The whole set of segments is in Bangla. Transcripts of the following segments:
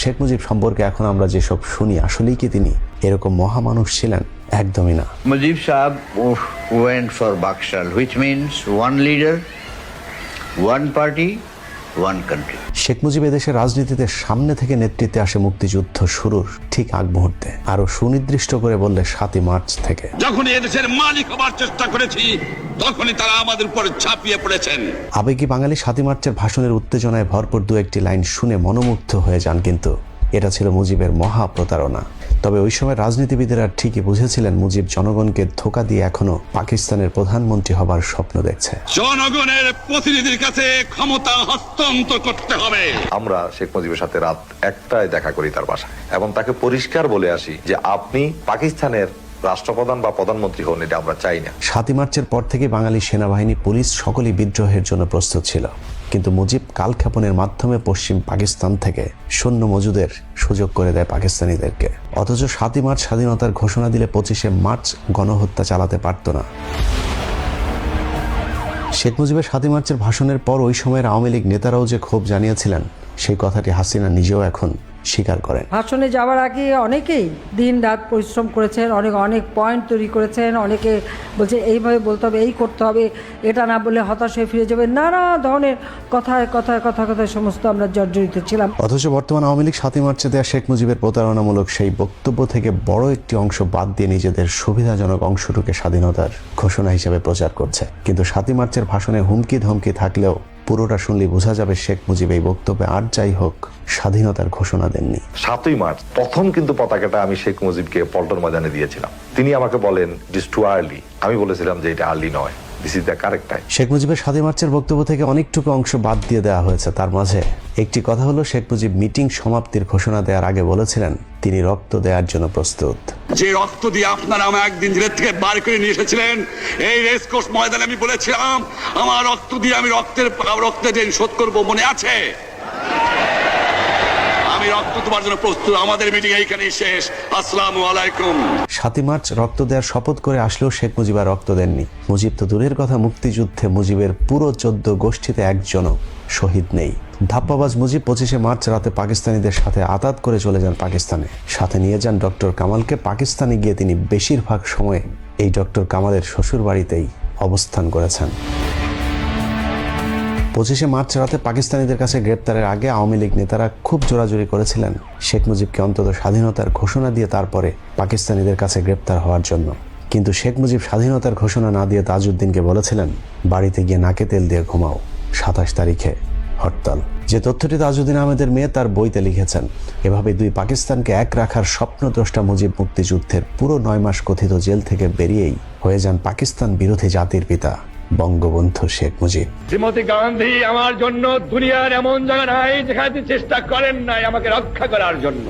শেখ মুজিব সম্পর্কে এখন আমরা যেসব শুনি, আসলেই কি তিনি এরকম মহামানুষ ছিলেন? একদমই না। Mujib Saab went for Bakshal, which means one leader, one party, one country. Sheikh Mujib এদেশের রাজনীতিতে সামনে থেকে নেতৃত্বে আসে মুক্তিযুদ্ধ শুরুর ঠিক আগ মুহূর্তে, আরো সুনির্দিষ্ট করে বললে 7ই মার্চ থেকে। যখনই এদেশের মালিক হবার চেষ্টা করেছি তখনই তারা আমাদের উপর ঝাঁপিয়ে পড়েছেন। আবেগী বাঙালি 7ই মার্চের ভাষণের উত্তেজনায় ভরপুর দু একটি লাইন শুনে মনোমুগ্ধ হয়ে যান, কিন্তু এটা ছিল মুজিবের মহা প্রতারণা। তবে ওই সময় রাজনীতিবিদেরা ঠিকই বুঝেছিলেন মুজিব জনগণকে ধোঁকা দিয়ে এখনো পাকিস্তানের প্রধানমন্ত্রী হবার স্বপ্ন দেখছে। জনগণের প্রতিনিধির কাছে ক্ষমতা হস্তান্তর করতে হবে। আমরা শেখ মুজিবের সাথে রাত 1টায় দেখা করি তার বাসায়, এবং তাকে পরিষ্কার বলে আসি যে আপনি পাকিস্তানের রাষ্ট্রপ্রধান বা প্রধানমন্ত্রী হন, এটা আমরা চাই না। 7ই মার্চের পর থেকে বাঙালি সেনাবাহিনী, পুলিশ সকলেই বিদ্রোহের জন্য প্রস্তুত ছিল, কিন্তু মুজিব কালক্ষেপণের মাধ্যমে পশ্চিম পাকিস্তান থেকে সৈন্য মজুদের সুযোগ করে দেয় পাকিস্তানিদেরকে। অথচ 7ই মার্চ স্বাধীনতার ঘোষণা দিলে 25শে মার্চ গণহত্যা চালাতে পারত না। শেখ মুজিবের 7ই মার্চের ভাষণের পর ওই সময়ের আওয়ামী লীগ নেতারাও যে ক্ষোভ জানিয়েছিলেন, সেই কথাটি হাসিনা নিজেও এখন স্বীকার করেন। ভাষণে যাওয়ার আগে অনেকেই দিন রাত পরিশ্রম করেছেন, অনেক পয়েন্ট তৈরি করেছেন। অনেকে বলছে এইভাবে বলতে হবে, এই করতে হবে, এটা না বলে হতাশ হয়ে ফিরে যাবে, নানা ধরনের কথায় সমস্ত আমরা জর্জরিত ছিলাম। অথচ বর্তমান আওয়ামী লীগ 7ই মার্চে দেয়া শেখ মুজিবের প্রতারণামূলক সেই বক্তব্য থেকে বড় একটি অংশ বাদ দিয়ে নিজেদের সুবিধাজনক অংশটুকে স্বাধীনতার ঘোষণা হিসেবে প্রচার করছে। কিন্তু 7ই মার্চের ভাষণে হুমকি ধমকি থাকলেও পুরোটা শুনলে বোঝা যাবে শেখ মুজিব এই বক্তব্যে আর যাই হোক স্বাধীনতার ঘোষণা দেননি। 7ই মার্চ প্রথম কিন্তু পতাকাটা আমি শেখ মুজিবকে পল্টন ময়দানে দিয়েছিলাম। তিনি আমাকে বলেন ইট ইজ টু আর্লি। আমি বলেছিলাম যে এটা আর্লি নয়, this is the correct time. Sheikh মুজিবের 7ই মার্চের বক্তব্য থেকে অনেকটুকু অংশ বাদ দিয়ে দেওয়া হয়েছে। তার মাঝে একটি কথা হলো, শেখ মুজিব মিটিং সমাপ্তির ঘোষণা দেওয়ার আগে বলেছিলেন তিনি রক্ত দেওয়ার জন্য প্রস্তুত। যে রক্ত দিয়ে আপনারা আমাকে একদিন জেল থেকে বার করে নিয়ে এসেছিলেন, এই রেসকোর্স ময়দানে আমি বলেছিলাম আমার রক্ত দিয়ে আমি রক্তের ঋণ শোধ করবো, মনে আছে? আমি রক্ত দেওয়ার জন্য প্রস্তুত। আমাদের মিটিং এইখানেই শেষ। আসসালামু আলাইকুম। 7ই মার্চ রক্ত দেওয়ার শপথ করে আসলেও শেখ মুজিব আর রক্ত দেননি। মুজিব তো দূরের কথা, মুক্তিযুদ্ধে মুজিবের পুরো 14 গোষ্ঠীতে একজনও শহীদ নেই। ধাপ্পাবাজ মুজিব 25শে মার্চ রাতে পাকিস্তানিদের সাথে আতাত করে চলে যান পাকিস্তানে। সাথে নিয়ে যান ডক্টর কামালকে। পাকিস্তানে গিয়ে তিনি বেশিরভাগ সময়ে এই ডক্টর কামালের শ্বশুর বাড়িতেই অবস্থান করেছেন। 25শে মার্চ রাতে পাকিস্তানিদের কাছে গ্রেপ্তারের আগে আওয়ামী লীগ নেতারা খুব জোরাজুরি করেছিলেন শেখ মুজিবকে অন্তত স্বাধীনতার ঘোষণা দিয়ে তারপরে পাকিস্তানিদের কাছে গ্রেপ্তার হওয়ার জন্য। কিন্তু শেখ মুজিব স্বাধীনতার ঘোষণা না দিয়ে তাজউদ্দিনকে বলেছিলেন বাড়িতে গিয়ে নাকে তেল দিয়ে ঘুমাও, 27 তারিখে হরতাল। যে তথ্যটি তাজউদ্দিন আহমেদের মেয়ে তার বইতে লিখেছেন। এভাবে দুই পাকিস্তানকে এক রাখার স্বপ্নদ্রষ্টা মুজিব মুক্তিযুদ্ধের পুরো 9 মাস কথিত জেল থেকে বেরিয়েই হয়ে যান পাকিস্তান বিরোধী জাতির পিতা বঙ্গবন্ধু শেখ মুজিব। শ্রীমতী গান্ধী আমার জন্য দুনিয়ার এমন জায়গা নাই যেখানে চেষ্টা করেন নাই আমাকে রক্ষা করার জন্য।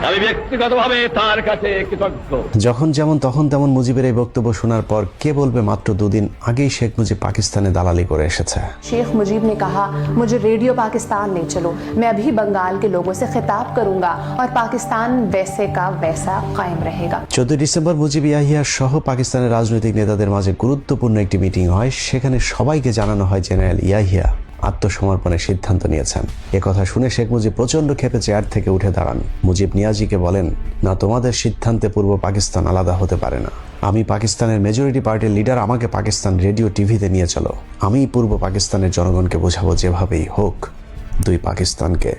আমি ব্যক্তিগতভাবে তার কাছে কৃতজ্ঞ। যখন যেমন তখন তেমন মুজিবের এই বক্তব্য শোনার পর কে বলবে মাত্র 2 দিন আগেই শেখ মুজিব পাকিস্তানে দালালি করে এসেছে। शेख मुजीब ने कहा मुझे रेडियो पाकिस्तान ले चलो, मैं अभी बंगाल के लोगों से खिताब करूंगा और पाकिस्तान वैसे का वैसा कायम रहेगा। 14 ডিসেম্বর মুজিব ইয়াহিয়া সহ পাকিস্তানের রাজনৈতিক নেতাদের মাঝে গুরুত্বপূর্ণ একটি মিটিং হয়। সেখানে সবাইকে জানানো হয় জেনারেল ইয়াহিয়া আত্মসমর্পণের সিদ্ধান্ত নিয়েছেন। কথা শুনে শেখ মুজিব প্রচন্ড ক্ষেপে চেয়ার থেকে উঠে দাঁড়ান। মুজিব নিয়াজিকে বলেন, না, তোমাদের সিদ্ধান্তে পূর্ব পাকিস্তান আলাদা হতে পারে না। আমি পাকিস্তানের মেজরিটি পার্টির লিডার, আমাকে পাকিস্তান রেডিও টিভিতে নিয়ে চলো। আমি পূর্ব পাকিস্তানের জনগণকে বোঝাবো যেভাবেই হোক 2 পাকিস্তানকে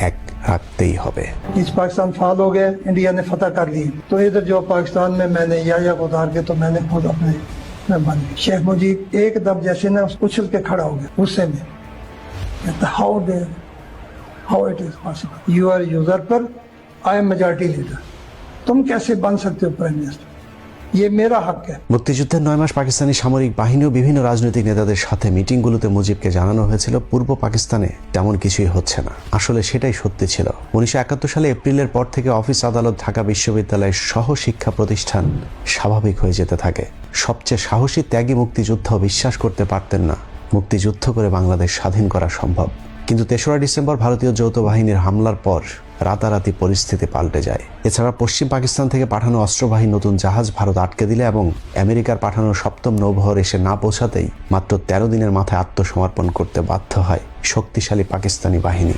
এক রাখতেই হবে। इस पाकिस्तान फाल हो गए, इंडिया ने फतह कर ली, तो इधर जो पाकिस्तान में मैंने याहिया को उतार के तो मैंने खुद अपने में बन गई। शेख मुजीब एकदम जैसे ना उछल के खड़ा हो गया गुस्से में। How it is possible, you are usurper, I am majority leader, तुम कैसे बन सकते हो प्राइम मिनिस्टर, ये मेरा हक है। মুক্তিযুদ্ধের 9 মাস পাকিস্তানি সামরিক বাহিনী ও বিভিন্ন রাজনৈতিক নেতাদের সাথে মিটিংগুলোতে মুজিবকে জানানো হয়েছিল পূর্ব পাকিস্তানে তেমন কিছুই হচ্ছে না। আসলে সেটাই সত্যি ছিল। 1971 সালে এপ্রিলের পর থেকে অফিস আদালত, ঢাকা বিশ্ববিদ্যালয় সহ শিক্ষা প্রতিষ্ঠান স্বাভাবিক হয়ে যেতে থাকে। সবচেয়ে সাহসী ত্যাগী মুক্তিযোদ্ধাও বিশ্বাস করতে পারতেন না মুক্তিযুদ্ধ করে বাংলাদেশ স্বাধীন করা সম্ভব। কিন্তু 3রা ডিসেম্বর ভারতীয় যৌথ বাহিনীর হামলার পর রাতারাতি পরিস্থিতি পাল্টে যায়। এছাড়া পশ্চিম পাকিস্তান থেকে পাঠানো অস্ত্রবাহী নতুন জাহাজ ভারত আটকে দিলে এবং আমেরিকার পাঠানো 7ম নৌবহর এসে না পৌঁছাতেই মাত্র 13 দিনের মাথায় আত্মসমর্পণ করতে বাধ্য হয় শক্তিশালী পাকিস্তানি বাহিনী।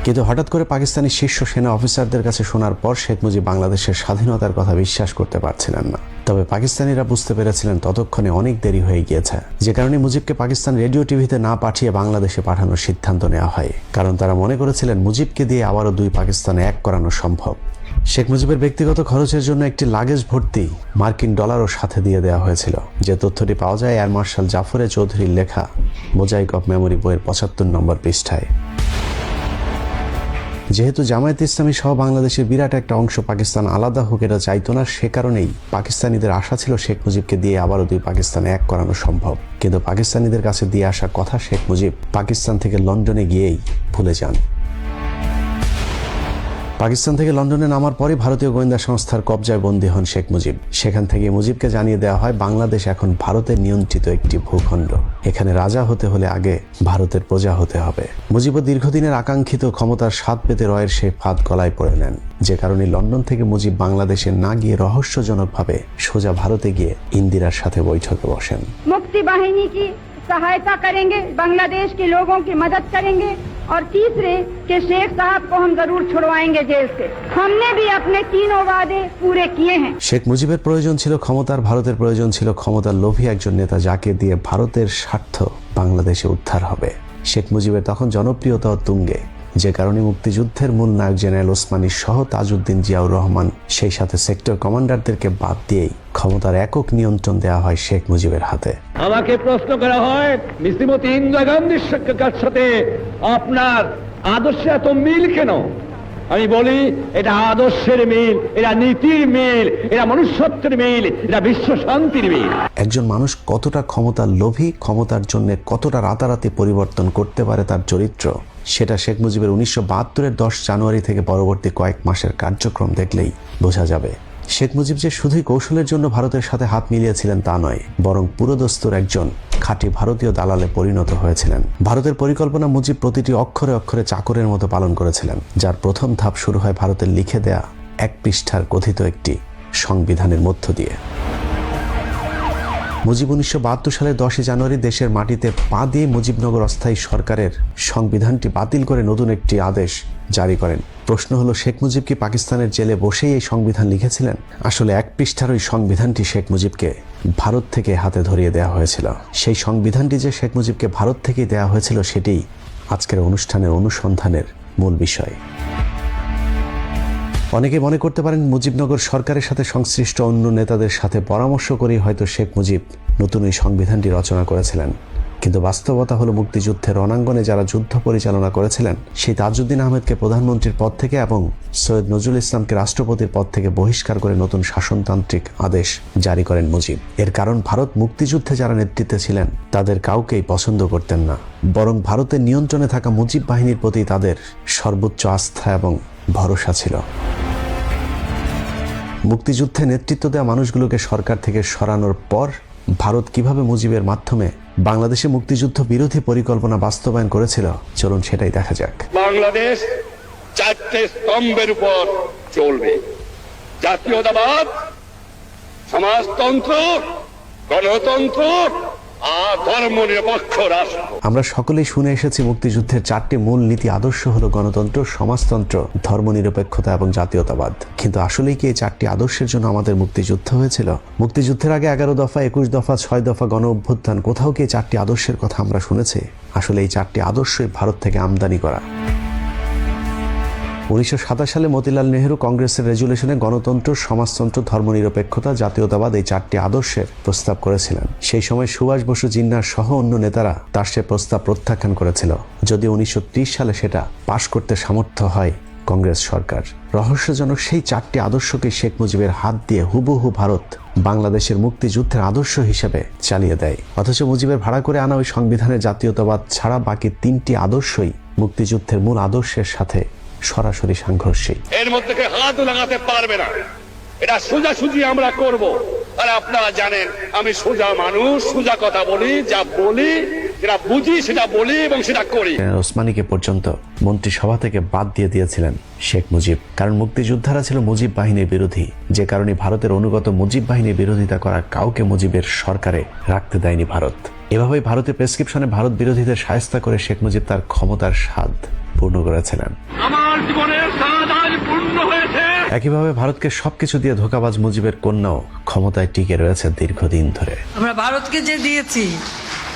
কিন্তু হঠাৎ করে পাকিস্তানি শীর্ষ সেনা অফিসারদের কাছে শোনার পর শেখ মুজিব বাংলাদেশের স্বাধীনতার কথা বিশ্বাস করতে পারছিলেন না। তবে পাকিস্তানিরা বুঝতে পেরেছিলেন ততক্ষণে অনেক দেরি হয়ে গিয়েছে, যে কারণে মুজিবকে পাকিস্তান রেডিও টিভিতে না পাঠিয়ে বাংলাদেশে পাঠানোর সিদ্ধান্ত নেওয়া হয়। কারণ তারা মনে করেছিলেন মুজিবকে দিয়ে আবারও দুই পাকিস্তানে এক করানো সম্ভব। শেখ মুজিবের ব্যক্তিগত খরচের জন্য একটি লাগেজ ভর্তি মার্কিন ডলারও সাথে দিয়ে দেওয়া হয়েছিল, যে তথ্যটি পাওয়া যায় এয়ার মার্শাল জাফরে চৌধুরীর লেখা মোজাইক অফ মেমোরি বইয়ের 75 নম্বর পৃষ্ঠায়। যেহেতু জামায়াত ইসলামী সহ বাংলাদেশের বিরাট একটা অংশ পাকিস্তান আলাদা হোক এটা চাইতো না, সে কারণেই পাকিস্তানিদের আশা ছিল শেখ মুজিবকে দিয়ে আবারও দুই পাকিস্তানে এক করানো সম্ভব। কিন্তু পাকিস্তানিদের কাছে দিয়ে আসা কথা শেখ মুজিব পাকিস্তান থেকে লন্ডনে গিয়েই ভুলে যান। পাকিস্তান থেকে লন্ডনে নামার পরই ভারতীয় গোয়েন্দা সংস্থার কবজায় বন্দী হন শেখ মুজিব। সেখান থেকে মুজিবকে জানিয়ে দেওয়া হয় বাংলাদেশ এখন ভারতের নিয়ন্ত্রিত একটি ভূখণ্ড, এখানে রাজা হতে হলে আগে ভারতের প্রজা হতে হবে। মুজিবও দীর্ঘদিনের আকাঙ্ক্ষিত ক্ষমতার স্বাদ পেতে রয়ের সেই ফাঁদ গলায় পড়ে নেন, যে কারণে লন্ডন থেকে মুজিব বাংলাদেশে না গিয়ে রহস্যজনকভাবে সোজা ভারতে গিয়ে ইন্দিরার সাথে বৈঠকে বসেন। मुक्ति बाहिनी की सहायता करेंगे, बांग्लादेश के लोगों की मदद करेंगे और तीसरे कि शेख साहब को हम जरूर छुड़वाएंगे जेल से। हमने भी अपने तीनों वादे पूरे किए हैं। শেখ মুজিবের প্রয়োজন ছিল ক্ষমতার, ভারতের প্রয়োজন ছিল ক্ষমতার লোভী একজন নেতা যাকে দিয়ে ভারতের স্বার্থ বাংলাদেশে উদ্ধার হবে। শেখ মুজিবের তখন জনপ্রিয়তা তুঙ্গে, যে কারণে মুক্তিযুদ্ধের মূল নায়ক জেনারেল ওসমানী সহ তাজউদ্দিন জিয়াউর রহমান সেই সাথে সেক্টর কমান্ডারদেরকে বাদ দিয়েই ক্ষমতার একক নিয়ন্ত্রণ দেওয়া হয় শেখ মুজিবের হাতে। আমাকে প্রশ্ন করা হয় শ্রীমতী ইন্দিরা গান্ধীর সাথে আপনার আদর্শে এত মিল কেন? আমি বলি এটা আদর্শের মিল, এটা নীতির মিল, এটা মনুষ্যত্বের মিল, এটা বিশ্ব শান্তির মিল। একজন মানুষ কতটা ক্ষমতার লোভী, ক্ষমতার জন্য কতটা রাতারাতি পরিবর্তন করতে পারে তার চরিত্র, সেটা শেখ মুজিবের 1972-এর 10 জানুয়ারি থেকে পরবর্তী কয়েক মাসের কার্যক্রম দেখলেই বোঝা যাবে। শেখ মুজিব যে শুধুই কৌশলের জন্য ভারতের সাথে হাত মিলিয়েছিলেন তা নয়, বরং পুরোদস্তুর একজন খাঁটি ভারতীয় দালালে পরিণত হয়েছিলেন। ভারতের পরিকল্পনা মুজিব প্রতিটি অক্ষরে অক্ষরে চাকরের মতো পালন করেছিলেন, যার প্রথম ধাপ শুরু হয় ভারতের লিখে দেয়া 1 পৃষ্ঠার কথিত একটি সংবিধানের মধ্য দিয়ে। মুজিব 1972 সালের 10 জানুয়ারি দেশের মাটিতে পা দিয়ে মুজিবনগর অস্থায়ী সরকারের সংবিধানটি বাতিল করে নতুন একটি আদেশ জারি করেন। প্রশ্ন হলো, শেখ মুজিব কি পাকিস্তানের জেলে বসেই এই সংবিধান লিখেছিলেন? আসলে 1 পৃষ্ঠার ওই সংবিধানটি শেখ মুজিবকে ভারত থেকে হাতে ধরিয়ে দেওয়া হয়েছিল। সেই সংবিধানটি যে শেখ মুজিবকে ভারত থেকেই দেওয়া হয়েছিল সেটি আজকের অনুষ্ঠানের অনুসন্ধানের মূল বিষয়। অনেকে মনে করতে পারেন মুজিবনগর সরকারের সাথে সংশ্লিষ্ট অন্য নেতাদের সাথে পরামর্শ করেই হয়তো শেখ মুজিব নতুন এই সংবিধানটি রচনা করেছিলেন। কিন্তু বাস্তবতা হলো মুক্তিযুদ্ধের রণাঙ্গনে যারা যুদ্ধ পরিচালনা করেছিলেন সেই তাজউদ্দিন আহমেদকে প্রধানমন্ত্রীর পদ থেকে এবং সৈয়দ নজরুল ইসলামকে রাষ্ট্রপতির পদ থেকে বহিষ্কার করে নতুন শাসনতান্ত্রিক আদেশ জারি করেন মুজিব। এর কারণ ভারত মুক্তিযুদ্ধে যারা নেতৃত্বে ছিলেন তাদের কাউকেই পছন্দ করতেন না, বরং ভারতের নিয়ন্ত্রণে থাকা মুজিব বাহিনীর প্রতি তাদের সর্বোচ্চ আস্থা এবং ভরসা ছিল। মুক্তিযুদ্ধে নেতৃত্ব দেওয়া মানুষগুলোকে সরকার থেকে সরানোর পর ভারত কিভাবে মুজিবের মাধ্যমে বাংলাদেশে মুক্তিযুদ্ধ বিরোধী পরিকল্পনা বাস্তবায়ন করেছিল, চলুন সেটাই দেখা যাক। বাংলাদেশ 4টে স্তম্ভের উপর চলবে: জাতীয়তাবাদ, সমাজতন্ত্র, গণতন্ত্র আর ধর্মনিরপেক্ষ রাষ্ট্র। আমরা সকলেই শুনে এসেছি মুক্তিযুদ্ধের 4টি মূল নীতি আদর্শ হলো গণতন্ত্র, সমাজতন্ত্র, ধর্মনিরপেক্ষতা এবং জাতীয়তাবাদ। কিন্তু আসলেই কি এই 4টি আদর্শের জন্য আমাদের মুক্তিযুদ্ধ হয়েছিল? মুক্তিযুদ্ধের আগে 11 দফা, 21 দফা, 6 দফা গণ অভ্যুত্থান, কোথাও কি এই 4টি আদর্শের কথা আমরা শুনেছি? আসলে এই 4টি আদর্শই ভারত থেকে আমদানি করা। 1927 সালে মতিলাল নেহেরু কংগ্রেসের রেজুলেশনে গণতন্ত্র, সমাজতন্ত্র, ধর্মনিরপেক্ষতা, জাতীয়তাবাদ এই 4টি আদর্শের প্রস্তাব করেছিলেন। সেই সময় সুভাষ বসু, জিন্নাহ সহ অন্য নেতারা তার সে প্রস্তাব প্রত্যাখ্যান করেছিল, যদিও 1930 সালে সেটা পাশ করতে সামর্থ্য হয় কংগ্রেস সরকার। রহস্যজনক সেই 4টি আদর্শকে শেখ মুজিবের হাত দিয়ে হুবহু ভারত বাংলাদেশের মুক্তিযুদ্ধের আদর্শ হিসেবে চালিয়ে দেয়। অথচ মুজিবের ভাড়া করে আনা ওই সংবিধানের জাতীয়তাবাদ ছাড়া বাকি 3টি আদর্শই মুক্তিযুদ্ধের মূল আদর্শের সাথে সরাসরি সাংঘর্ষিক। এর মধ্যে হাত লাগাতে পারবে না, এটা সোজাসুজি আমরা করব। আর আপনারা জানেন আমি সোজা মানুষ, সোজা কথা বলি, যা বলি যেটা বুঝি সেটা বলি এবং সেটা করি। ওসমানীকে পর্যন্ত মন্ত্রিসভা থেকে বাদ দিয়ে দিয়েছিলেন শেখ মুজিব, কারণ মুক্তিযোদ্ধারা ছিল মুজিব বাহিনীর বিরোধী, যে কারণে ভারতের অনুগত মুজিব বাহিনীর বিরোধিতা করা কাউকে মুজিবের সরকারে রাখতে দেয়নি ভারত। এভাবেই ভারতের প্রেসক্রিপশনে ভারত বিরোধীদের শায়েস্তা করে শেখ মুজিব তার ক্ষমতার স্বাদ পূর্ণ করেছিলেন। আমার জীবনের স্বাদ আজ পূর্ণ হয়েছে। একইভাবে ভারতকে সবকিছু দিয়ে ধোঁকাবাজ মুজিবের কন্যাও ক্ষমতায় টিকে রয়েছে দীর্ঘদিন ধরে। আমরা ভারতকে যে দিয়েছি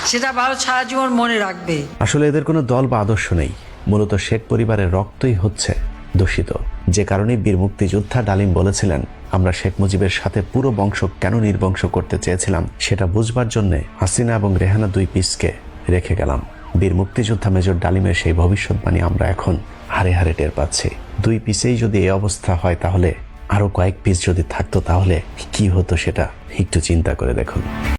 সেটা ভারত সারা জীবন মনে রাখবে। আসলে এদের কোনো দল বা আদর্শ নেই, মূলত শেখ পরিবারের রক্তই হচ্ছে দূষিত। যে কারণে বীর মুক্তিযোদ্ধা ডালিম বলেছিলেন, আমরা শেখ মুজিবের সাথে পুরো বংশ কেন নির্বংশ করতে চেয়েছিলাম সেটা বুঝবার জন্য হাসিনা এবং রেহানা 2 পিসকে রেখে গেলাম। বীর মুক্তিযোদ্ধা মেজর ডালিমের সেই ভবিষ্যৎবাণী আমরা এখন হারে হারে টের পাচ্ছি। 2 পিসেই যদি এই অবস্থা হয়, তাহলে আরো কয়েক পিস যদি থাকতো তাহলে কি হতো সেটা একটু চিন্তা করে দেখুন।